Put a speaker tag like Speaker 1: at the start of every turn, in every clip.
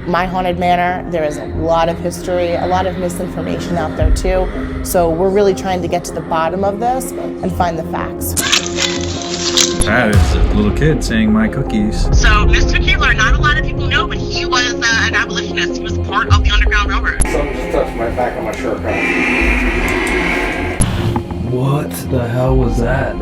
Speaker 1: My Haunted Manor, there is a lot of history, a lot of misinformation out there too. So we're really trying to get to the bottom of this and find the facts.
Speaker 2: That is a little kid saying my cookies.
Speaker 3: So Mr. Keeler, not a lot of people know, but he was an abolitionist. He was part of the Underground Railroad.
Speaker 4: Something just touched my back of my shirt.
Speaker 5: What the hell was that?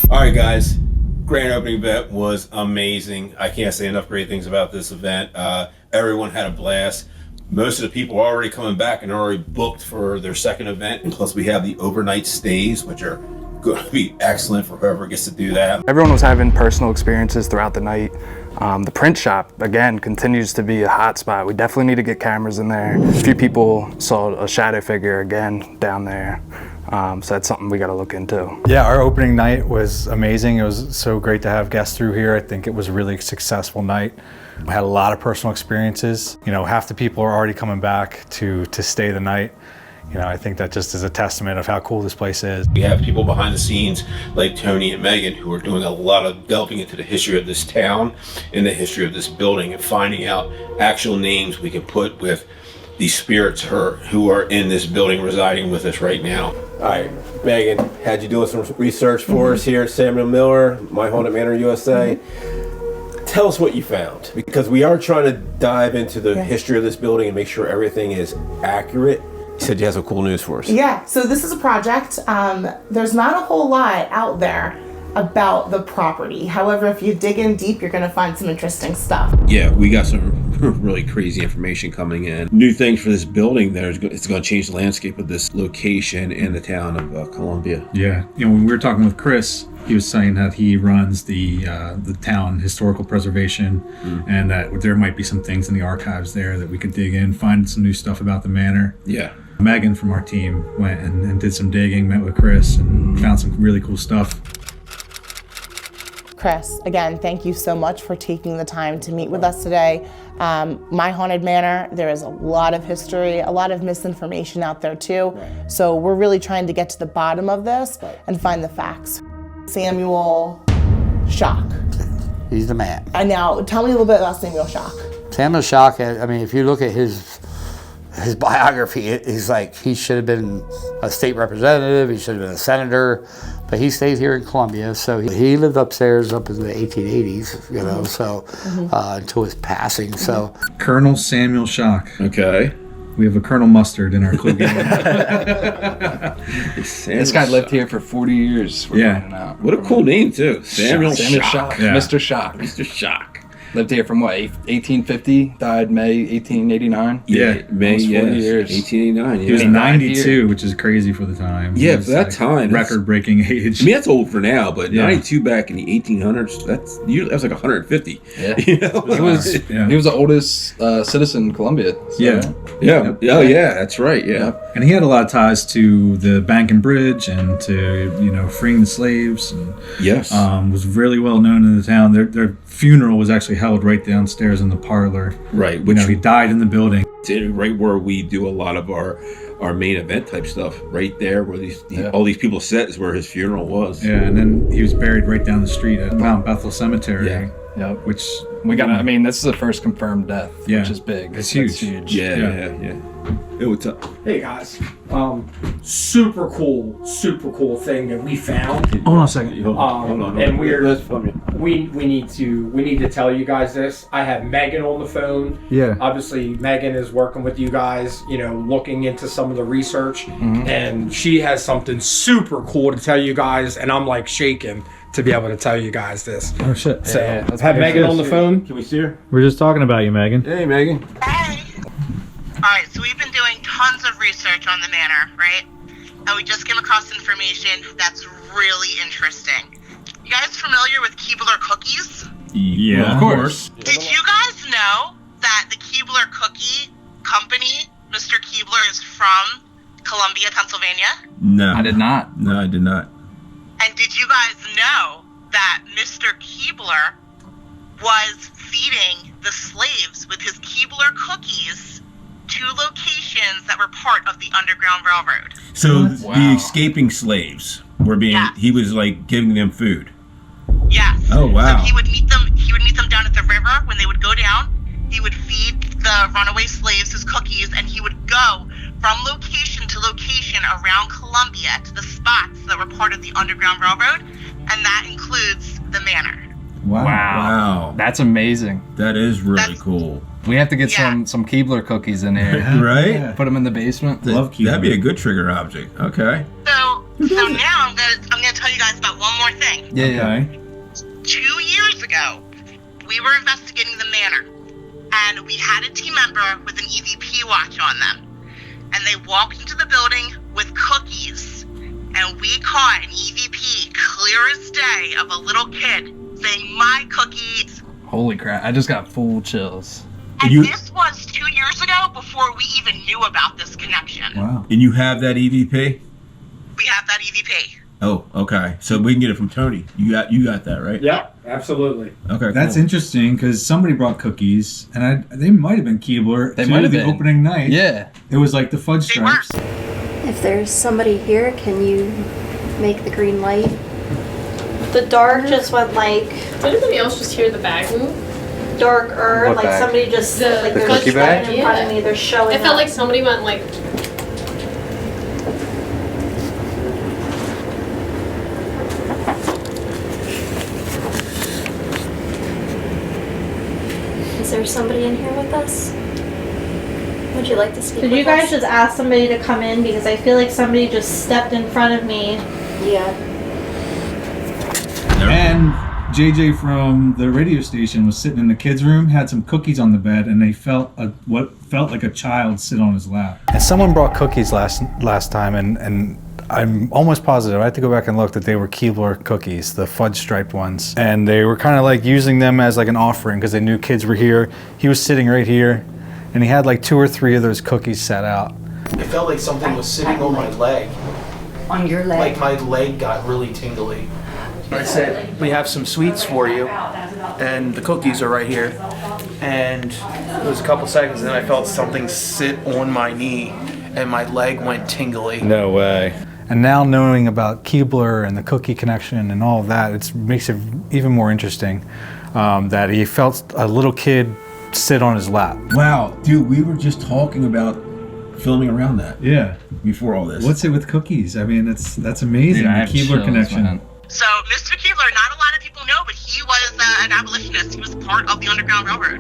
Speaker 6: Alright guys, grand opening event was amazing. I can't say enough great things about this event. Everyone had a blast. Most of the people are already coming back and already booked for their second event. And plus we have the overnight stays, which are going to be excellent for whoever gets to do that.
Speaker 7: Everyone was having personal experiences throughout the night. The print shop, again, continues to be a hot spot. We definitely need to get cameras in there. A few people saw a shadow figure again down there. So that's something we got to look into.
Speaker 2: Yeah, our opening night was amazing. It was so great to have guests through here. I think it was a really successful night. We had a lot of personal experiences. You know, half the people are already coming back to stay the night. You know, I think that just is a testament of how cool this place is.
Speaker 6: We have people behind the scenes like Tony and Megan who are doing a lot of delving into the history of this town and the history of this building and finding out actual names we can put with the spirits who are in this building residing with us right now.
Speaker 4: All right, Megan, had you doing some research for us here at Samuel Miller, My Haunted Manor USA. Tell us what you found, because we are trying to dive into the history of this building and make sure everything is accurate. You said you had some cool news for us.
Speaker 1: Yeah, so this is a project. There's not a whole lot out there about the property. However, if you dig in deep, you're going to find some interesting stuff.
Speaker 6: Yeah, we got some really crazy information coming in. New things for this building it's going to change the landscape of this location in the town of Columbia.
Speaker 2: Yeah, you know, when we were talking with Chris, he was saying that he runs the town historical preservation, and that there might be some things in the archives there that we could dig in, find some new stuff about the manor.
Speaker 6: Yeah.
Speaker 2: Megan from our team went and did some digging, met with Chris, and found some really cool stuff.
Speaker 1: Chris, again, thank you so much for taking the time to meet with us today. My Haunted Manor, there is a lot of history, a lot of misinformation out there too. Right. So we're really trying to get to the bottom of this and find the facts. Samuel Shock.
Speaker 8: He's the man.
Speaker 1: And now, tell me a little bit about Samuel Shock.
Speaker 8: Samuel Shock, I mean, if you look at his biography, he's like, he should have been a state representative, he should have been a senator, but he stayed here in Columbia, so he lived upstairs up in the 1880s, you know, so until his passing, so.
Speaker 2: Colonel Samuel Shock.
Speaker 6: Okay.
Speaker 2: We have a Colonel Mustard in our clue game.
Speaker 5: This guy lived here for 40 years.
Speaker 2: Yeah.
Speaker 6: What a cool name, too. Samuel Shock.
Speaker 5: Yeah. Mr. Shock.
Speaker 6: Mr. Shock.
Speaker 5: Lived here from what, 1850? Died May 1889?
Speaker 6: Yeah, May,
Speaker 5: 40 years.
Speaker 6: 1889. Yeah.
Speaker 2: He was 92, which is crazy for the time.
Speaker 6: Yeah, for that time.
Speaker 2: Record-breaking age.
Speaker 6: I mean, that's old for now, but 92 back in the 1800s, that was like 150.
Speaker 5: Yeah.
Speaker 6: You know?
Speaker 5: He was the oldest citizen in Columbia. So.
Speaker 6: Yeah. Oh, yeah, that's right, yeah.
Speaker 2: And he had a lot of ties to the Bank and Bridge and to, you know, freeing the slaves. And,
Speaker 6: yes.
Speaker 2: Was really well known in the town. Their funeral was actually held right downstairs in the parlor.
Speaker 6: Right.
Speaker 2: Which, he died in the building.
Speaker 6: Right where we do a lot of our main event type stuff. Right there where all these people sit is where his funeral was.
Speaker 2: Yeah, and then he was buried right down the street at Mount Bethel Cemetery.
Speaker 6: Yeah.
Speaker 5: Yep.
Speaker 2: Which
Speaker 5: we got. I mean, this is the first confirmed death, which is big.
Speaker 2: It's huge.
Speaker 6: Yeah. Hey, what's up?
Speaker 4: Hey guys, super cool thing that we found.
Speaker 2: Hold on a second.
Speaker 4: Hold on. And we need to tell you guys this. I have Megan on the phone.
Speaker 2: Yeah.
Speaker 4: Obviously, Megan is working with you guys, you know, looking into some of the research, and she has something super cool to tell you guys, and I'm like shaking to be able to tell you guys this.
Speaker 2: Oh shit.
Speaker 4: So have Megan on the phone.
Speaker 6: Can we see her?
Speaker 2: We're just talking about you, Megan.
Speaker 6: Hey, Megan.
Speaker 3: Hey. All right, so we've been doing tons of research on the manor, right? and we just came across information that's really interesting. You guys familiar with Keebler cookies?
Speaker 6: Yeah, of course.
Speaker 3: Did you guys know that the Keebler Cookie Company, Mr. Keebler, is from Columbia, Pennsylvania?
Speaker 6: No.
Speaker 5: I did not.
Speaker 6: No, I did not.
Speaker 3: And did you guys know that Mr. Keebler was feeding the slaves with his Keebler cookies to locations that were part of the Underground Railroad?
Speaker 6: So the escaping slaves were being,
Speaker 3: Yeah.
Speaker 6: he was like giving them food.
Speaker 3: Yes.
Speaker 6: Oh, wow.
Speaker 3: So he would meet them down at the river when they would go down. He would feed the runaway slaves his cookies, and he would go from location to location around Columbia to the spots that were part of the Underground Railroad, and that includes the manor.
Speaker 6: Wow.
Speaker 5: That's amazing.
Speaker 6: That is really
Speaker 3: That's-
Speaker 6: cool.
Speaker 5: We have to get
Speaker 3: Yeah.
Speaker 5: some Keebler cookies in here.
Speaker 6: Right?
Speaker 5: Put them in the basement.
Speaker 6: That'd be a good trigger object. Okay.
Speaker 3: So now I'm gonna tell you guys about one more thing.
Speaker 5: Yeah.
Speaker 3: 2 years ago, we were investigating the manor, and we had a team member with an EVP watch on them. And they walked into the building with cookies, and we caught an EVP clear as day of a little kid saying, "My cookies."
Speaker 5: Holy crap! I just got full chills.
Speaker 3: And
Speaker 6: You-
Speaker 3: this was 2 years ago, before we even knew about this connection.
Speaker 6: Wow. And you have that EVP?
Speaker 3: We have that EVP.
Speaker 6: Oh, okay. So we can get it from Tony. You got that, right?
Speaker 9: Yeah, absolutely.
Speaker 6: Okay.
Speaker 2: That's
Speaker 6: cool.
Speaker 2: interesting because somebody brought cookies, and they might have been Keebler.
Speaker 5: They
Speaker 2: to
Speaker 5: might have
Speaker 2: the
Speaker 5: been.
Speaker 2: opening night.
Speaker 5: Yeah.
Speaker 2: It was like the fudge
Speaker 3: They were.
Speaker 2: stripes.
Speaker 10: If there's somebody here, can you make the green light?
Speaker 11: The dark just went like
Speaker 12: Did anybody else just hear the bag move?
Speaker 11: darker,
Speaker 7: What
Speaker 11: like
Speaker 7: bag?
Speaker 11: somebody just
Speaker 12: The
Speaker 11: like there's
Speaker 7: cookie
Speaker 11: a
Speaker 7: bag?
Speaker 11: in front of me. They're showing
Speaker 12: I felt
Speaker 11: up.
Speaker 12: like somebody went like.
Speaker 10: Is there somebody in here with us? Would you like to speak
Speaker 11: Did
Speaker 10: with
Speaker 11: you guys
Speaker 10: us?
Speaker 11: just ask somebody to come in because I feel like somebody just stepped in front of me?
Speaker 10: Yeah.
Speaker 2: And JJ from the radio station was sitting in the kids' room, had some cookies on the bed, and they felt what felt like a child sit on his lap. And someone brought cookies last time, and I'm almost positive, I have to go back and look, that they were Keebler cookies, the fudge striped ones. And they were kind of like using them as like an offering because they knew kids were here. He was sitting right here, and he had like 2 or 3 of those cookies set out.
Speaker 13: It felt like something was sitting on my leg.
Speaker 14: On your leg?
Speaker 13: Like my leg got really tingly. I said, we have some sweets for you, and the cookies are right here. And it was a couple seconds, and then I felt something sit on my knee, and my leg went tingly.
Speaker 2: No way. And now knowing about Keebler and the cookie connection and all of that, it makes it even more interesting that he felt a little kid sit on his lap.
Speaker 6: Wow, dude, we were just talking about filming around that.
Speaker 2: Yeah.
Speaker 6: Before all this.
Speaker 2: What's it with cookies? I mean, that's amazing.
Speaker 5: Dude, I
Speaker 2: the
Speaker 5: have
Speaker 2: Keebler
Speaker 5: chills,
Speaker 2: connection.
Speaker 5: man.
Speaker 3: So, Mr. Keebler, not a lot of people know, but he was an abolitionist. He was part of the Underground Railroad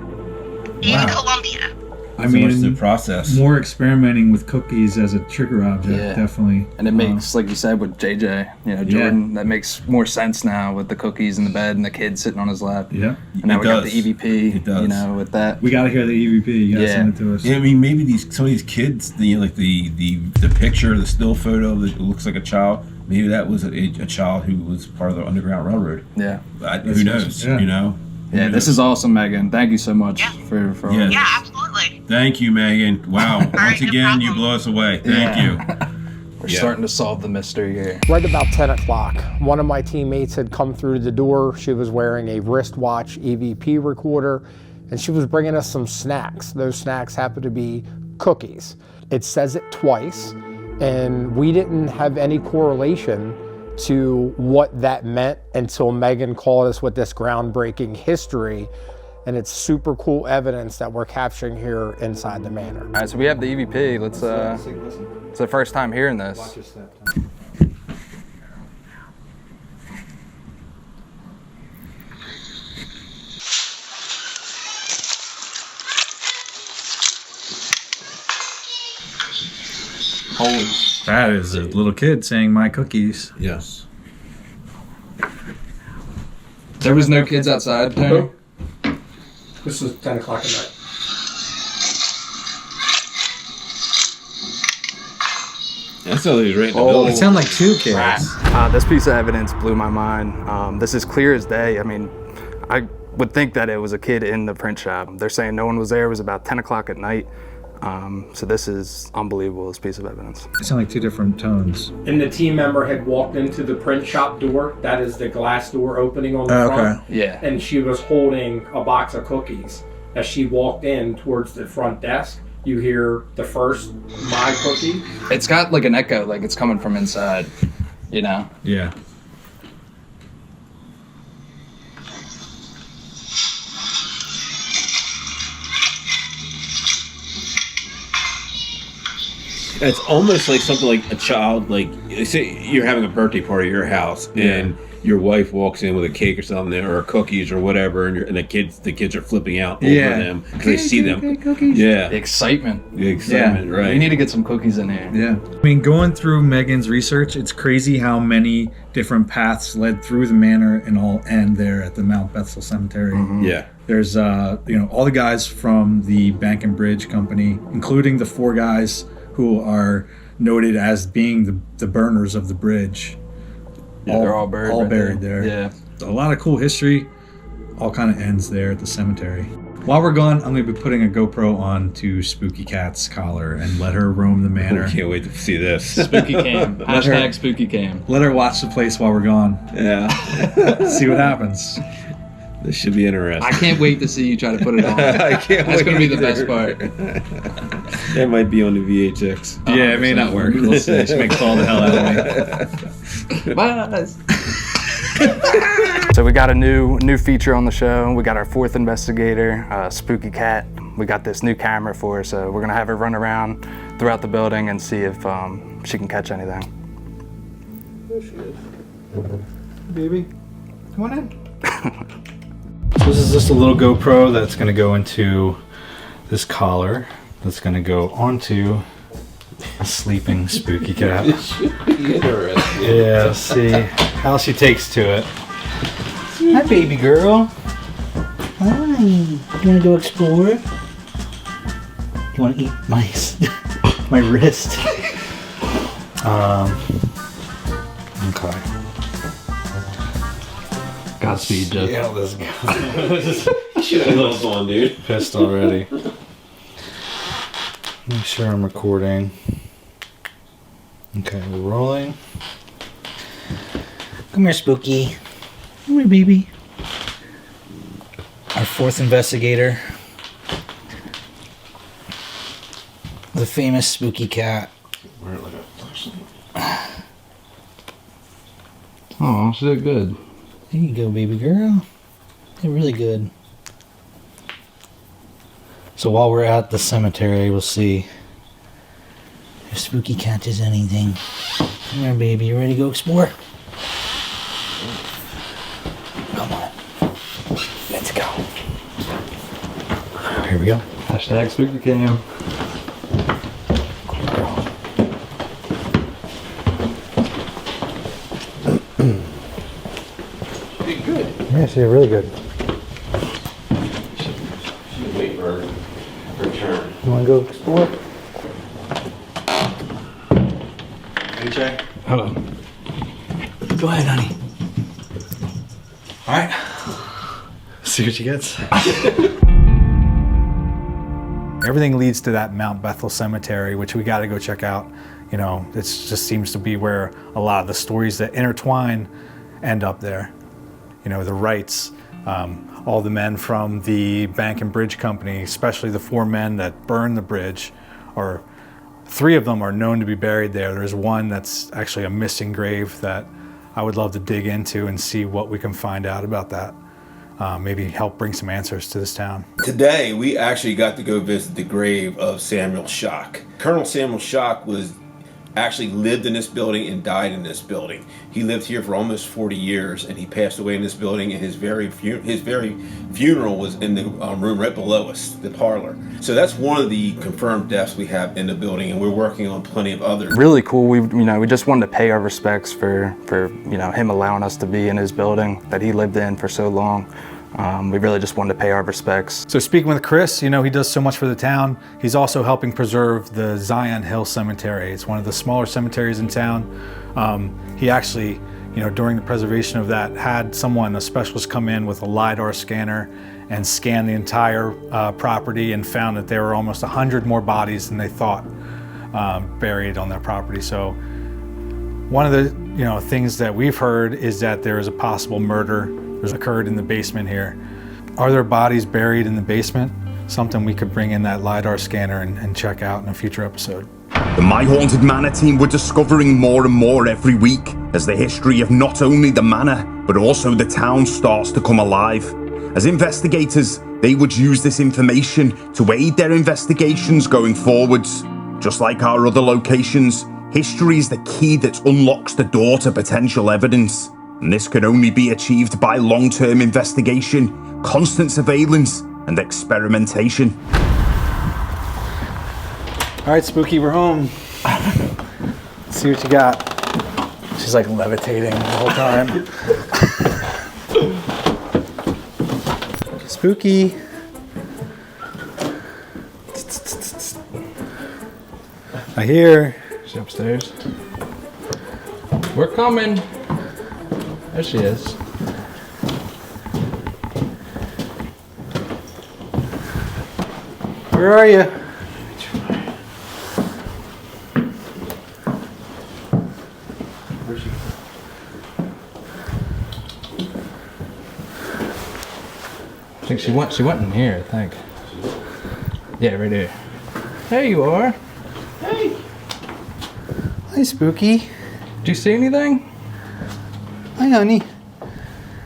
Speaker 3: in Columbia.
Speaker 2: I
Speaker 6: So
Speaker 2: mean,
Speaker 6: what's the process?
Speaker 2: More experimenting with cookies as a trigger object,
Speaker 5: Yeah.
Speaker 2: definitely.
Speaker 5: And it makes, like you said, with JJ, Jordan, that makes more sense now with the cookies in the bed and the kid sitting on his lap.
Speaker 2: Yeah.
Speaker 5: And now
Speaker 6: It
Speaker 5: we got
Speaker 6: does.
Speaker 5: the EVP,
Speaker 6: It does.
Speaker 5: with that.
Speaker 2: We got to hear the EVP. You got to
Speaker 5: Yeah.
Speaker 2: send it to us.
Speaker 6: Yeah, I mean, maybe some of these kids, the picture, the still photo that looks like a child, maybe that was a child who was part of the Underground Railroad.
Speaker 5: Yeah.
Speaker 6: Who knows?
Speaker 2: Yeah.
Speaker 6: You know.
Speaker 5: Yeah, this is awesome, Megan. Thank you so much for all
Speaker 6: Yeah.
Speaker 5: this.
Speaker 3: Yeah, absolutely.
Speaker 6: Thank you, Megan. Wow. Once
Speaker 3: right, no
Speaker 6: again, you
Speaker 3: problem.
Speaker 6: blow us away. Thank you.
Speaker 5: We're starting to solve the mystery here.
Speaker 13: Right about 10 o'clock, one of my teammates had come through the door. She was wearing a wristwatch EVP recorder, and she was bringing us some snacks. Those snacks happened to be cookies. It says it twice, and we didn't have any correlation to what that meant until Megan called us with this groundbreaking history, and it's super cool evidence that we're capturing here inside the manor.
Speaker 5: All right, so we have the EVP. Let's. It's the first time hearing this.
Speaker 2: Holy. That is a little kid saying my cookies.
Speaker 6: Yes.
Speaker 5: There was no kids outside, Tony?
Speaker 13: This was 10 o'clock at night.
Speaker 6: That's all he's right in the building.
Speaker 2: It sounded like 2 kids.
Speaker 7: This piece of evidence blew my mind. This is clear as day. I mean, I would think that it was a kid in the print shop. They're saying no one was there. It was about 10 o'clock at night. So this is unbelievable, this piece of evidence.
Speaker 2: It sounded like 2 different tones.
Speaker 13: And the team member had walked into the print shop door. That is the glass door opening on the front.
Speaker 5: Yeah.
Speaker 13: And she was holding a box of cookies. As she walked in towards the front desk, you hear the first "my cookie."
Speaker 5: It's got like an echo, like it's coming from inside, you know?
Speaker 2: Yeah.
Speaker 6: It's almost like something like a child, like say you're having a birthday party at your house, and your wife walks in with a cake or something, or cookies or whatever, and the kids are flipping out over them because they see them.
Speaker 2: Cookies.
Speaker 6: Yeah,
Speaker 5: The excitement.
Speaker 6: right.
Speaker 5: We need to get some cookies in here.
Speaker 2: Yeah. I mean, going through Megan's research, it's crazy how many different paths led through the manor and all end there at the Mount Bethel Cemetery.
Speaker 6: Yeah.
Speaker 2: There's, all the guys from the Bank and Bridge Company, including the 4 guys who are noted as being the burners of the bridge.
Speaker 5: Yeah, they're all buried.
Speaker 2: All
Speaker 5: right
Speaker 2: buried there.
Speaker 5: Yeah.
Speaker 2: A lot of cool history. All kind of ends there at the cemetery. While we're gone, I'm going to be putting a GoPro on to Spooky Cat's collar and let her roam the manor.
Speaker 6: I can't wait to see this.
Speaker 5: Spooky cam. Hashtag spooky cam.
Speaker 2: Let her watch the place while we're gone.
Speaker 6: Yeah.
Speaker 2: See what happens.
Speaker 6: This should be interesting.
Speaker 5: I can't wait to see you try to put it on.
Speaker 6: I can't
Speaker 5: That's
Speaker 6: wait
Speaker 5: going to be the
Speaker 6: either.
Speaker 5: best part.
Speaker 6: That might be on the VHX.
Speaker 2: Yeah, it may not work. We'll see. She may call the hell out of me.
Speaker 5: Buzz.
Speaker 7: So we got a new feature on the show. We got our 4th investigator, Spooky Cat. We got this new camera for her, so we're gonna have her run around throughout the building and see if she can catch anything.
Speaker 2: There she is. Baby, come on in. This is just a little GoPro that's going to go into this collar that's going to go onto a sleeping Spooky Cat. Yeah, see how she takes to it. Hi, baby girl. Hi. You want to go explore? You want to eat my wrist? Okay.
Speaker 5: Godspeed, Jeff.
Speaker 2: Yeah, let's go.
Speaker 6: You should have gloves on, dude.
Speaker 2: Pissed already. Make sure I'm recording. Okay, we're rolling. Come here, Spooky. Come here, baby. Our 4th investigator. The famous Spooky Cat.
Speaker 5: Oh, she did good.
Speaker 2: There you go, baby girl. You're really good. So while we're at the cemetery, we'll see if Spooky catches anything. Come here, baby. You ready to go explore? Come on. Let's go. Here we go.
Speaker 5: Hashtag spooky cam.
Speaker 2: Yeah, she's really good.
Speaker 6: Should wait for her turn.
Speaker 2: You want to go explore?
Speaker 6: AJ?
Speaker 2: Hello. Go ahead, honey. All right. See what she gets. Everything leads to that Mount Bethel Cemetery, which we got to go check out. You know, it just seems to be where a lot of the stories that intertwine end up there. You know, the Wrights, all the men from the Bank and Bridge Company, especially the 4 men that burned the bridge, or 3 of them are known to be buried there. There's one that's actually a missing grave that I would love to dig into and see what we can find out about that. Maybe help bring some answers to this town.
Speaker 6: Today, we actually got to go visit the grave of Samuel Schock. Colonel Samuel Schock actually lived in this building and died in this building. He lived here for almost 40 years, and he passed away in this building, and his very funeral was in the room right below us, the parlor. So that's one of the confirmed deaths we have in the building, and we're working on plenty of others.
Speaker 7: Really cool. We just wanted to pay our respects for him allowing us to be in his building that he lived in for so long. We really just wanted to pay our respects.
Speaker 2: So speaking with Chris, he does so much for the town. He's also helping preserve the Zion Hill Cemetery. It's one of the smaller cemeteries in town. He actually, during the preservation of that, had a specialist come in with a LiDAR scanner and scan the entire property and found that there were almost 100 more bodies than they thought buried on that property. So one of the things that we've heard is that there is a possible murder that occurred in the basement here. Are there bodies buried in the basement? Something we could bring in that LiDAR scanner and check out in a future episode.
Speaker 9: The My Haunted Manor team were discovering more and more every week as the history of not only the manor, but also the town starts to come alive. As investigators, they would use this information to aid their investigations going forwards. Just like our other locations, history is the key that unlocks the door to potential evidence. And this can only be achieved by long-term investigation, constant surveillance, and experimentation.
Speaker 2: All right, Spooky, we're home. Let's see what you got. She's like levitating the whole time. Spooky. I hear.
Speaker 5: She's upstairs. We're coming. There she is.
Speaker 2: Where are you?
Speaker 4: Where's she?
Speaker 5: I think she went in here, I think. Yeah, right here. There you are.
Speaker 2: Hey. Hi, Spooky.
Speaker 5: Did you see anything?
Speaker 2: Hi, honey.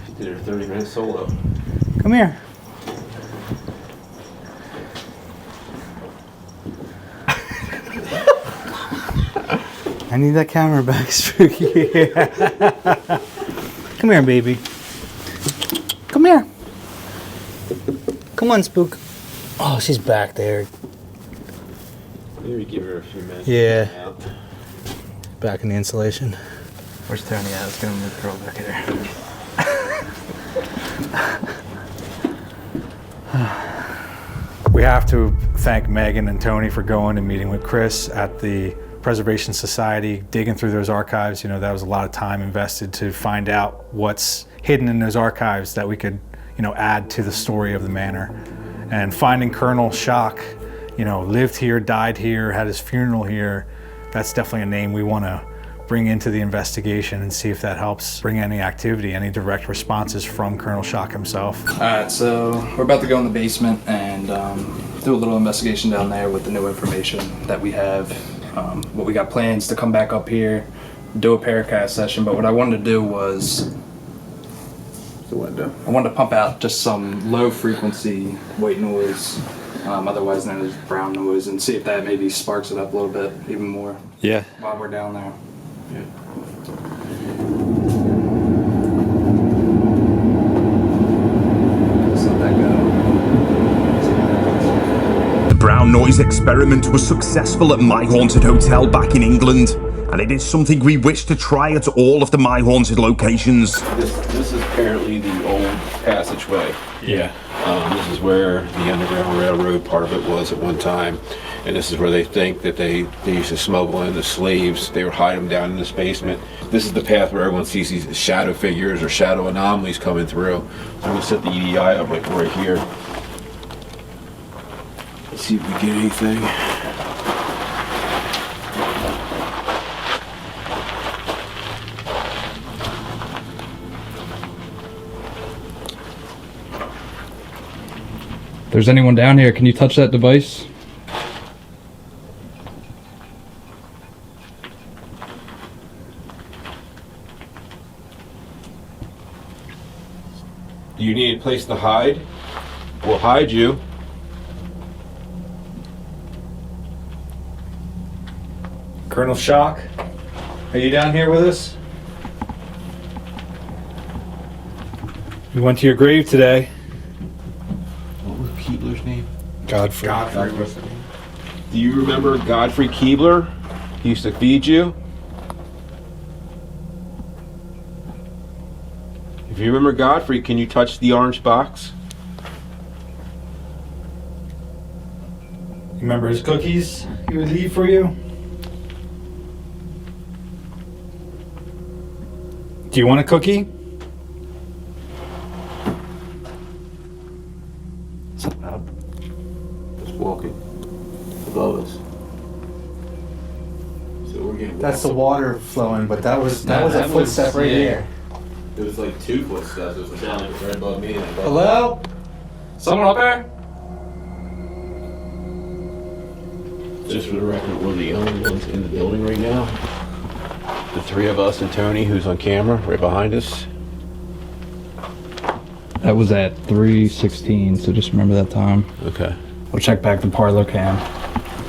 Speaker 4: She did her 30-minute solo.
Speaker 2: Come here. I need that camera back, Spooky. Come here, baby. Come here. Come on, Spook. Oh, she's back there.
Speaker 4: Maybe give her a few minutes.
Speaker 2: Yeah. Back in the insulation.
Speaker 5: Where's Tony at? Let's get him the girl back here.
Speaker 2: We have to thank Megan and Tony for going and meeting with Chris at the Preservation Society, digging through those archives. That was a lot of time invested to find out what's hidden in those archives that we could, add to the story of the manor. And finding Colonel Shock, lived here, died here, had his funeral here. That's definitely a name we want to bring into the investigation and see if that helps bring any activity, any direct responses from Colonel Shock himself.
Speaker 5: All right, so we're about to go in the basement and do a little investigation down there with the new information that we have. What we got plans to come back up here, do a paracast session, but what I wanted to do was I wanted to pump out just some low frequency white noise, otherwise known as brown noise, and see if that maybe sparks it up a little bit even more.
Speaker 2: Yeah.
Speaker 5: While we're down there.
Speaker 4: Yeah.
Speaker 5: Let's let that go.
Speaker 9: The brown noise experiment was successful at My Haunted Hotel back in England, and it is something we wish to try at all of the My Haunted locations.
Speaker 4: This is apparently the old passageway.
Speaker 2: Yeah.
Speaker 4: This is where the Underground Railroad, part of it was at one time. And this is where they think that they used to smuggle in the slaves. They would hide them down in this basement. This is the path where everyone sees these shadow figures or shadow anomalies coming through. I'm going to set the EDI up like right here. Let's see if we get anything.
Speaker 5: If there's anyone down here, can you touch that device?
Speaker 4: Do you need a place to hide? We'll hide you.
Speaker 2: Colonel Shock, are you down here with us? We went to your grave today.
Speaker 4: What was Keebler's name?
Speaker 2: Godfrey.
Speaker 4: What's the name? Do you remember Godfrey Keebler? He used to feed you. If you remember Godfrey, can you touch the orange box?
Speaker 2: You remember his cookies he would leave for you? Do you want a cookie?
Speaker 4: Just walking above us. So we're getting.
Speaker 2: That's the water flowing, but that was a footstep right here.
Speaker 4: It was like 2 footsteps. It was down like right above me and above.
Speaker 2: Hello?
Speaker 5: Someone up there?
Speaker 4: Just for the record, we're the only ones in the building right now. The 3 of us and Tony, who's on camera, right behind us.
Speaker 5: That was at 3:16, so just remember that time.
Speaker 4: Okay.
Speaker 5: We'll check back the parlor cam.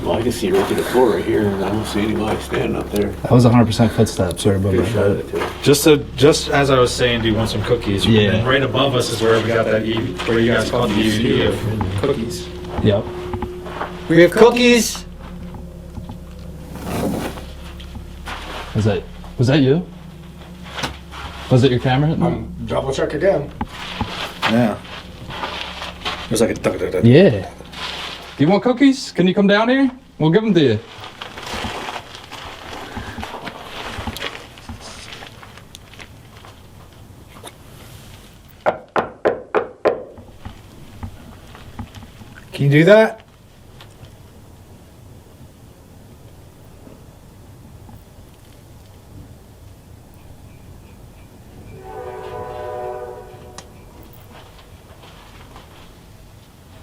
Speaker 4: Well, I can see right to the floor right here, and I don't see anybody standing up there.
Speaker 5: That was 100% footsteps right above
Speaker 4: Good
Speaker 5: my
Speaker 4: shot
Speaker 5: head.
Speaker 4: at it, too.
Speaker 2: Just as I was saying, do you want some cookies?
Speaker 5: Yeah.
Speaker 2: And right above us is where we got that, where you guys called the EVP of cookies.
Speaker 5: Yep.
Speaker 2: We have cookies.
Speaker 5: Was that you? Was it your camera?
Speaker 13: Double check again.
Speaker 2: Yeah. It was like a duck, duck, duck.
Speaker 5: Yeah. Do you want cookies? Can you come down here? We'll give them to you.
Speaker 2: Can you do that?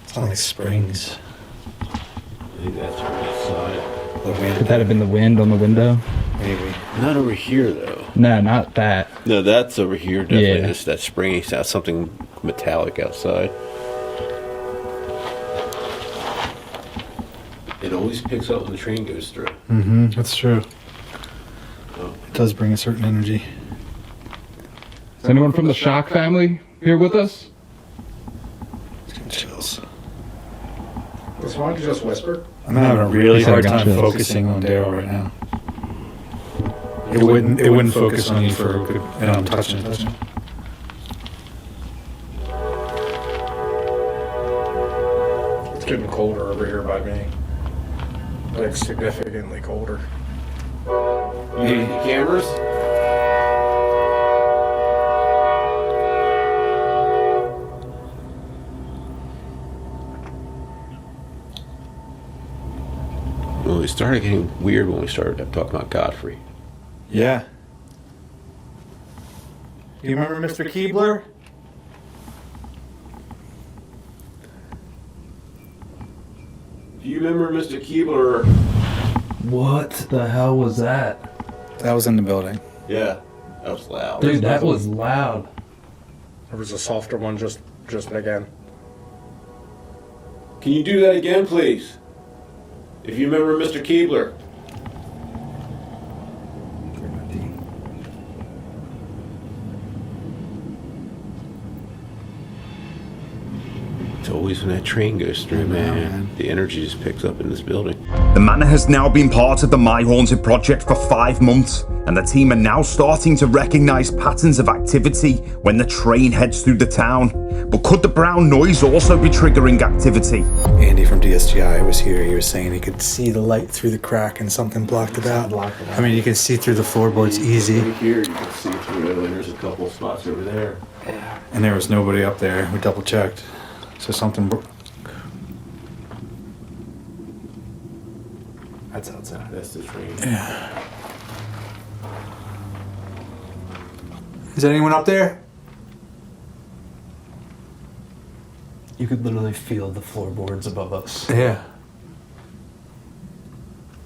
Speaker 2: It's not like springs.
Speaker 4: I think that's from the side.
Speaker 2: The wind.
Speaker 5: Could that have been the wind on the window?
Speaker 2: Maybe.
Speaker 4: Not over here, though.
Speaker 5: No, not that.
Speaker 4: No, that's over here. Definitely
Speaker 5: Yeah.
Speaker 4: just that springy sound. Something metallic outside. It always picks up when the train goes through.
Speaker 2: Mm-hmm. That's true. It does bring a certain energy.
Speaker 5: Is anyone from the Shock family here with us?
Speaker 2: It's getting chills.
Speaker 13: Why don't you just whisper?
Speaker 2: I'm having a really
Speaker 5: He said I
Speaker 2: hard
Speaker 5: got
Speaker 2: time
Speaker 5: chills.
Speaker 2: focusing on Daryl right now. It wouldn't focus on you for a good, and I'm touching.
Speaker 13: It's getting colder over here by me. Like significantly colder.
Speaker 4: Hey, cameras? Well, it started getting weird when we started talking about Godfrey.
Speaker 2: Yeah. You remember Mr. Keebler?
Speaker 4: Do you remember Mr. Keebler?
Speaker 5: What the hell was that?
Speaker 2: That was in the building.
Speaker 4: Yeah, that was loud.
Speaker 5: Dude, that was loud.
Speaker 13: There was a softer one just again.
Speaker 4: Can you do that again, please? If you remember Mr. Keebler. It's always when that train goes through, man. The energy just picks up in this building.
Speaker 9: The manor has now been part of the My Haunted project for 5 months, and the team are now starting to recognise patterns of activity when the train heads through the town. But could the brown noise also be triggering activity?
Speaker 2: Andy from DSGI was here. He was saying he could see the light through the crack and something blocked it out. I mean, you can see through the floorboards easy.
Speaker 4: Right here, you can see through it, and there's a couple of spots over there.
Speaker 2: And there was nobody up there. We double checked. So something. That's outside.
Speaker 4: That's the train.
Speaker 2: Yeah. Is anyone up there?
Speaker 14: You could literally feel the floorboards above us.
Speaker 2: Yeah.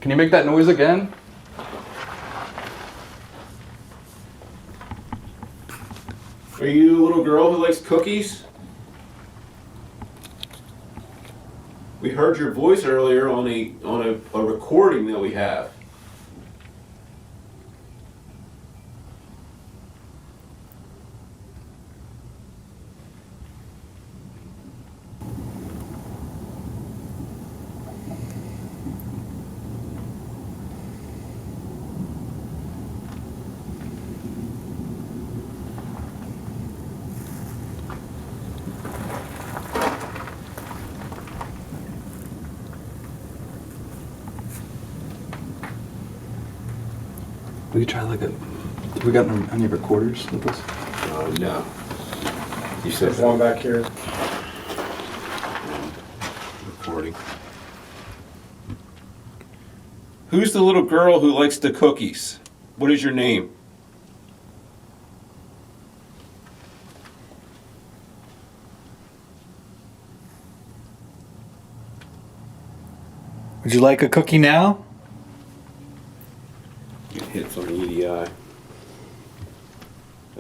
Speaker 5: Can you make that noise again?
Speaker 4: Are you a little girl who likes cookies? We heard your voice earlier on a recording that we have.
Speaker 14: we try like a? Have we gotten any recorders with us?
Speaker 4: No. You said
Speaker 13: There's one back here.
Speaker 4: recording. Who's the little girl who likes the cookies? What is your name?
Speaker 2: Would you like a cookie now?
Speaker 4: You hit from the EDI. That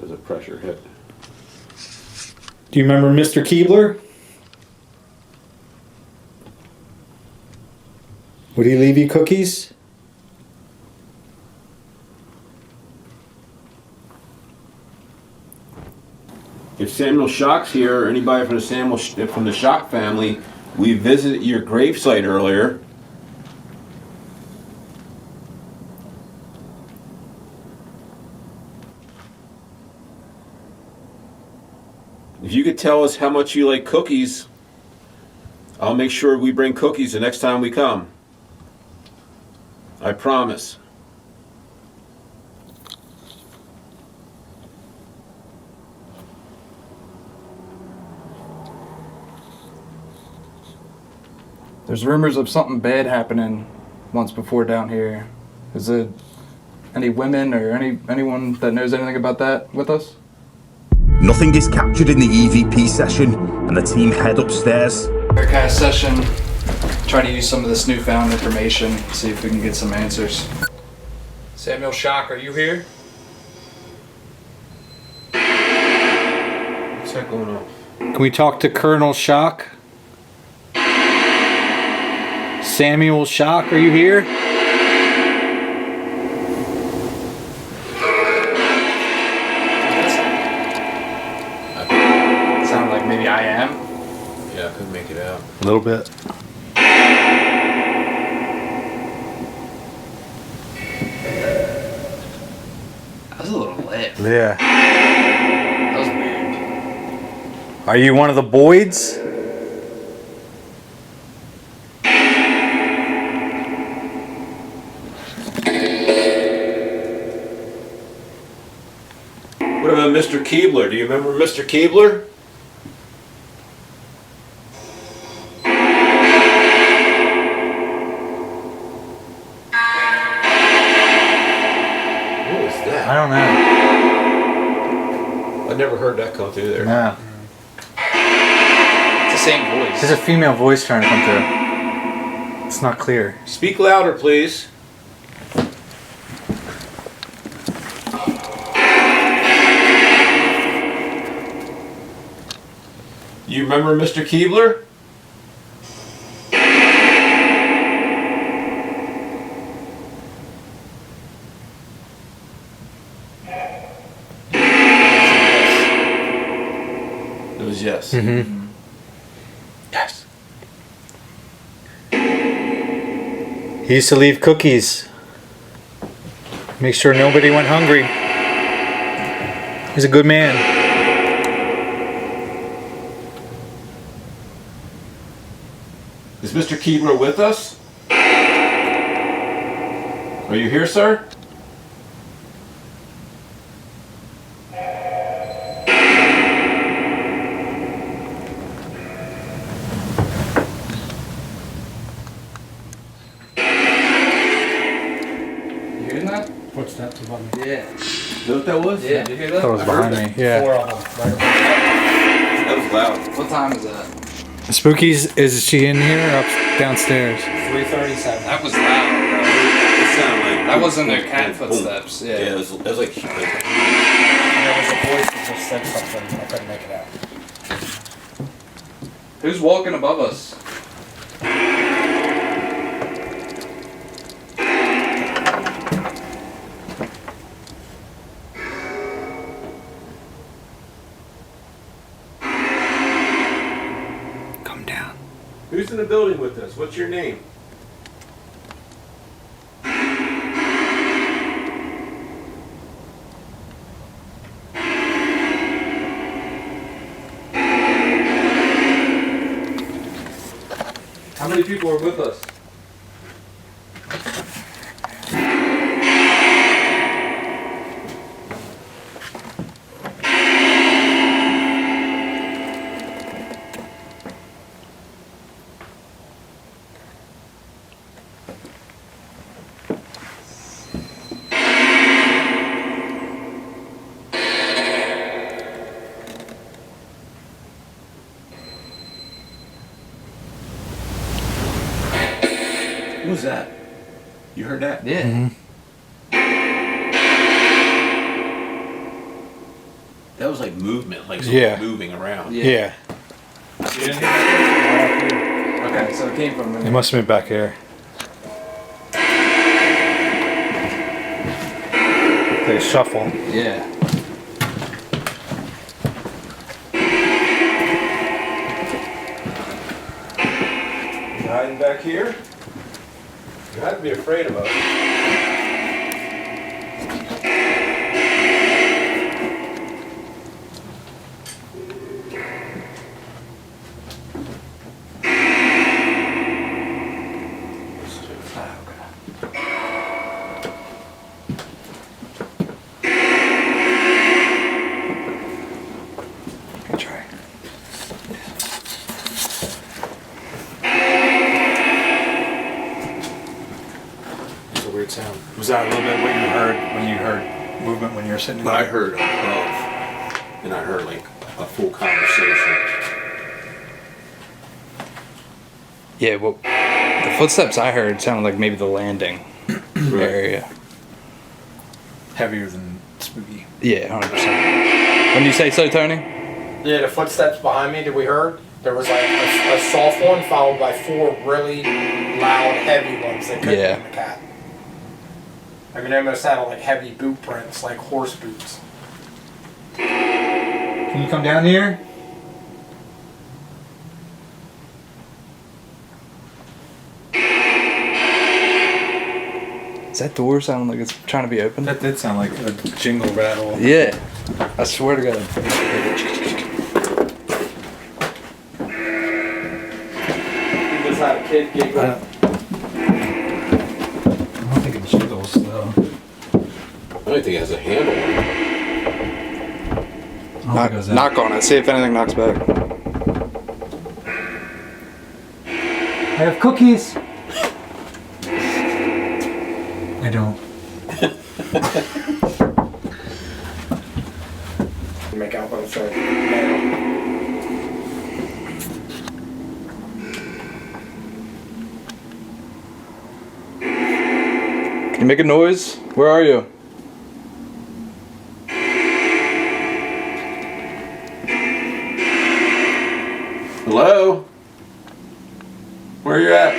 Speaker 4: was a pressure hit.
Speaker 2: Do you remember Mr. Keebler? Would he leave you cookies?
Speaker 4: If Samuel Shock's here, or anybody from the Shock family, we visited your gravesite earlier. If you could tell us how much you like cookies, I'll make sure we bring cookies the next time we come. I promise.
Speaker 5: There's rumors of something bad happening once before down here. Is it any women or anyone that knows anything about that with us?
Speaker 9: Nothing is captured in the EVP session, and the team head upstairs.
Speaker 5: Aircast session. Try to use some of this newfound information, see if we can get some answers. Samuel Shock, are you here?
Speaker 4: What's that going on?
Speaker 2: Can we talk to Colonel Shock? Samuel Shock, are you here?
Speaker 5: Sound like maybe I am.
Speaker 4: Yeah, I couldn't make it out.
Speaker 2: A little bit.
Speaker 5: That was a little lit.
Speaker 2: Yeah.
Speaker 5: That was weird.
Speaker 2: Are you one of the Boyds?
Speaker 4: What about Mr. Keebler? Do you remember Mr. Keebler? What was that?
Speaker 2: I don't know.
Speaker 4: I never heard that come through there.
Speaker 2: No.
Speaker 5: It's the same voice.
Speaker 2: There's a female voice trying to come through. It's not clear.
Speaker 4: Speak louder, please. You remember Mr. Keebler? It was yes.
Speaker 2: Mm-hmm.
Speaker 4: Yes.
Speaker 2: He used to leave cookies. Make sure nobody went hungry. He's a good man.
Speaker 4: Is Mr. Keebler with us? Are you here, sir?
Speaker 5: You hearing that?
Speaker 13: Footsteps above me.
Speaker 5: Yeah.
Speaker 4: You know what that was?
Speaker 5: Yeah, did you hear that?
Speaker 2: That was behind me. Yeah.
Speaker 13: Four of them. Right.
Speaker 4: That was loud.
Speaker 5: What time is that?
Speaker 2: Spookies, is she in here or up downstairs?
Speaker 13: 3:37.
Speaker 5: That was loud, bro.
Speaker 4: It sounded like
Speaker 5: That wasn't their cat
Speaker 4: boom.
Speaker 5: footsteps. Yeah.
Speaker 4: Yeah, it was like
Speaker 13: And there was a voice that just said something. I couldn't make it out.
Speaker 5: Who's walking above us?
Speaker 2: Come down.
Speaker 4: Who's in the building with us? What's your name?
Speaker 5: How many people are with us?
Speaker 6: that? You heard that?
Speaker 5: Yeah.
Speaker 2: Mm-hmm.
Speaker 6: That was like movement, like
Speaker 2: Yeah.
Speaker 6: something moving around.
Speaker 2: Yeah.
Speaker 6: You didn't hear that?
Speaker 5: Okay, so it came from
Speaker 2: It must have been back here. They shuffle.
Speaker 5: Yeah.
Speaker 4: You hiding back here? You have to be afraid of us.
Speaker 2: I'll try. It's a weird sound. Was that a little bit what you heard when you heard movement when you were sitting in
Speaker 6: But I
Speaker 2: there?
Speaker 6: heard above, and I heard like a full conversation.
Speaker 5: Yeah, well, the footsteps I heard sounded like maybe the landing area.
Speaker 2: Heavier than spooky.
Speaker 5: Yeah, 100%. When you say so, Tony?
Speaker 13: Yeah, the footsteps behind me that we heard, there was like a soft one followed by 4 really loud, heavy ones that couldn't
Speaker 5: Yeah.
Speaker 13: be the cat. I mean, they almost sounded like heavy boot prints, like horse boots.
Speaker 2: Can you come down here?
Speaker 5: Does that door sound like it's trying to be open?
Speaker 2: That did sound like a jingle rattle.
Speaker 5: Yeah. I swear to God.
Speaker 13: He just had a kid giggle.
Speaker 2: I don't think it jiggles though.
Speaker 6: I don't think it has a handle on it.
Speaker 5: Knock on it. See if anything knocks back.
Speaker 2: I have cookies. I don't.
Speaker 13: Make out what I'm saying.
Speaker 5: Can you make a noise? Where are you?
Speaker 6: Hello? Where you at?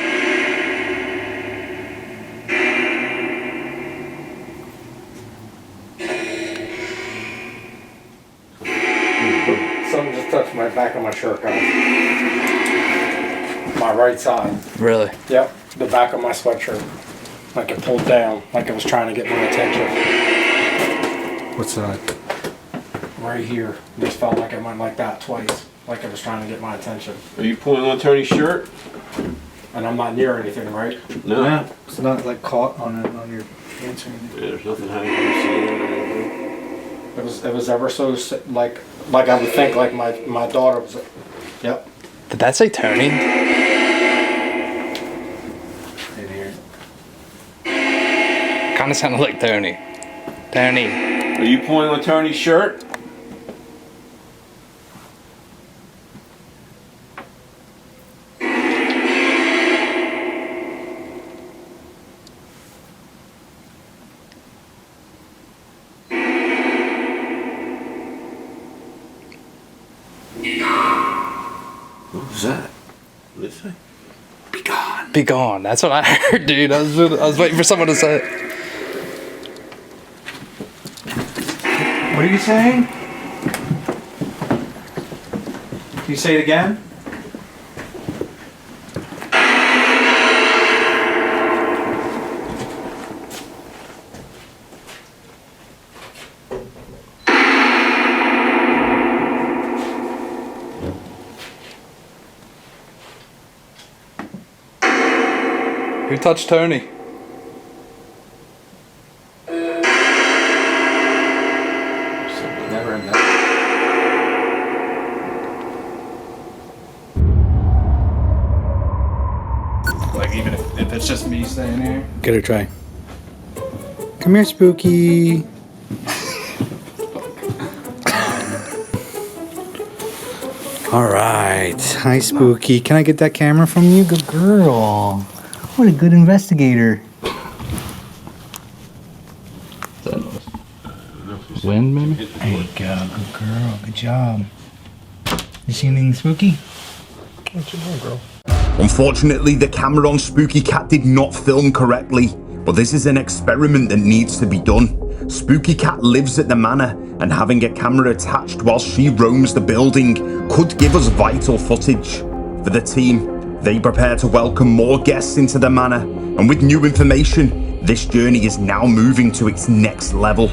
Speaker 13: Something just touched my back of my shirt, guys. My right side.
Speaker 5: Really?
Speaker 13: Yep, the back of my sweatshirt. Like it pulled down, like it was trying to get my attention.
Speaker 2: What's that?
Speaker 13: Right here. Just felt like it went like that twice. Like it was trying to get my attention.
Speaker 6: Are you pulling on Tony's shirt?
Speaker 13: And I'm not near anything, right?
Speaker 6: No.
Speaker 2: Yeah, it's not like caught on it on your pants or anything.
Speaker 6: Yeah, there's nothing hanging.
Speaker 13: It was ever so like I would think like my daughter was. Yep.
Speaker 5: Did that say Tony?
Speaker 2: Right here.
Speaker 5: Kind of sounded like Tony. Tony.
Speaker 6: Are you pulling on Tony's shirt? What was that? What did it say? Be gone.
Speaker 5: Be gone. That's what I heard, dude. I was waiting for someone to say it.
Speaker 2: What are you saying? Can you say it again?
Speaker 5: Who touched Tony?
Speaker 6: Never in that.
Speaker 5: Like even if it's just me staying here.
Speaker 2: Get her try. Come here, Spooky. All right. Hi, Spooky. Can I get that camera from you? Good girl.
Speaker 15: What a good investigator.
Speaker 5: Wind, maybe?
Speaker 15: There you go. Good girl. Good job. You see anything spooky?
Speaker 13: What you doing, girl?
Speaker 9: Unfortunately, the camera on Spooky Cat did not film correctly, but this is an experiment that needs to be done. Spooky Cat lives at the manor, and having a camera attached while she roams the building could give us vital footage. For the team, they prepare to welcome more guests into the manor, and with new information, this journey is now moving to its next level.